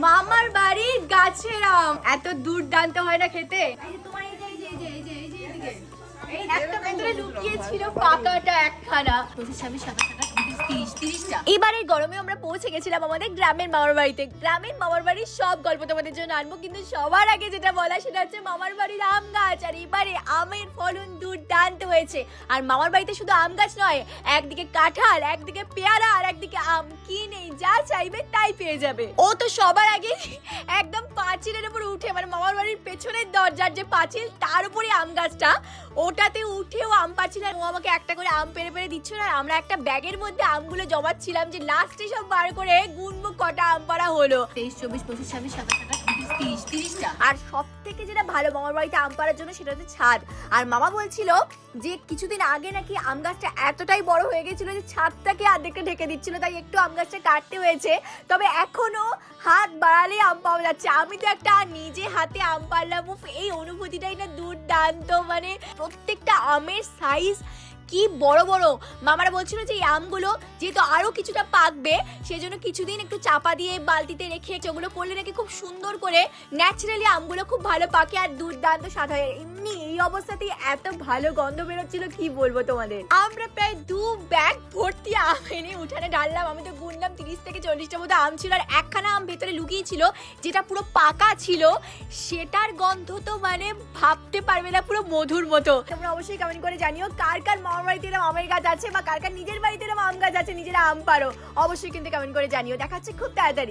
মামার বাড়ির গাছের আম এত দুর্দান্ত হয় না খেতে। একটা ভেতরে লুকিয়ে ছিল পাকাটা একখানা। এবারে গরমে আমরা পৌঁছে গেছিলাম আমাদের গ্রামের মামার বাড়িতে। গ্রামের মামার বাড়ির সব গল্প তোমাদের জন্য আনবো, কিন্তু সবার আগে যেটা বলা সেটা হচ্ছে মামার বাড়ির আম গাছ। আর এবারে আমের ফলন দুর্দান্ত হয়েছে। আর মামার বাড়িতে শুধু আম গাছ নয়, একদিকে কাঁঠাল, একদিকে পেয়ারা, আর একদিকে আম। কি নেই, যা চাইবে তাই পেয়ে যাবে। ও তো সবার আগে একদম পাঁচিলের উপর উঠে, মানে মামার বাড়ির পেছনের দরজার যে পাঁচিল তার উপরে আম গাছটা, ওটাতে উঠেও আম পাচ্ছিল। আর ও আমাকে একটা করে আম পেরে পেরে দিচ্ছিল। আর আমরা একটা ব্যাগের মধ্যে আমগুলো জমাচ্ছিলাম যে লাস্টে সব বার করে গুনবো কটা আম পাড়া হলো। 23, 24, 25, 26, 27, 28, 30টা। আর সব থেকে যেটা ভালো মামার বাড়িতে আম পাড়ার জন্য সেটা হচ্ছে ছাদ। আর মামা বলছিল যে কিছুদিন আগে নাকি আম গাছটা এতটাই বড় হয়ে গেছিল যে ছাদটাকে অর্ধেকটা ঢেকে দিচ্ছিল, তাই একটু আম গাছটা কাটতে হয়েছে। তবে এখনো হাত বাড়ালে আম পাওয়া যাচ্ছে। আমি তো একটা নিজে হাতে আম পাড়লাম, এই অনুভূতিটাই না দুর্দান্ত। মানে প্রত্যেকটা আমের সাইজ কি বড় বড়। মামারা বলছিল যে এই আমগুলো যেহেতু আরো কিছুটা পাকবে, সেজন্য কিছুদিন একটু চাপা দিয়ে বালতিতে রেখে ওগুলো করলে নাকি খুব সুন্দর করে ন্যাচারালি আমগুলো খুব ভালো পাকে আর দুর্দান্ত স্বাদ হয়। এমনি এই অবস্থাতেই এত ভালো গন্ধ বেরোচ্ছিল, কি বলবো তোমাদের। আমরা প্রায় 2 ব্যাগ ভর্তি আম এনে উঠানে ঢাললাম। আমি তো গুনলাম 30 থেকে 40টা মতো আম ছিল। আর একখানা আম ভেতরে লুকিয়ে ছিল যেটা পুরো পাকা ছিল, সেটার গন্ধ তো মানে ভাবতে পারবে না, পুরো মধুর মতো। তোমরা অবশ্যই কমেন্ট করে জানিও কার কার মামার বাড়িতে এরকম আমের গাছ আছে, বা কার কার নিজের বাড়িতে এরকম আম গাছ আছে, নিজেরা আম পারো। অবশ্যই কিন্তু কমেন্ট করে জানিও। দেখা হচ্ছে খুব তাড়াতাড়ি।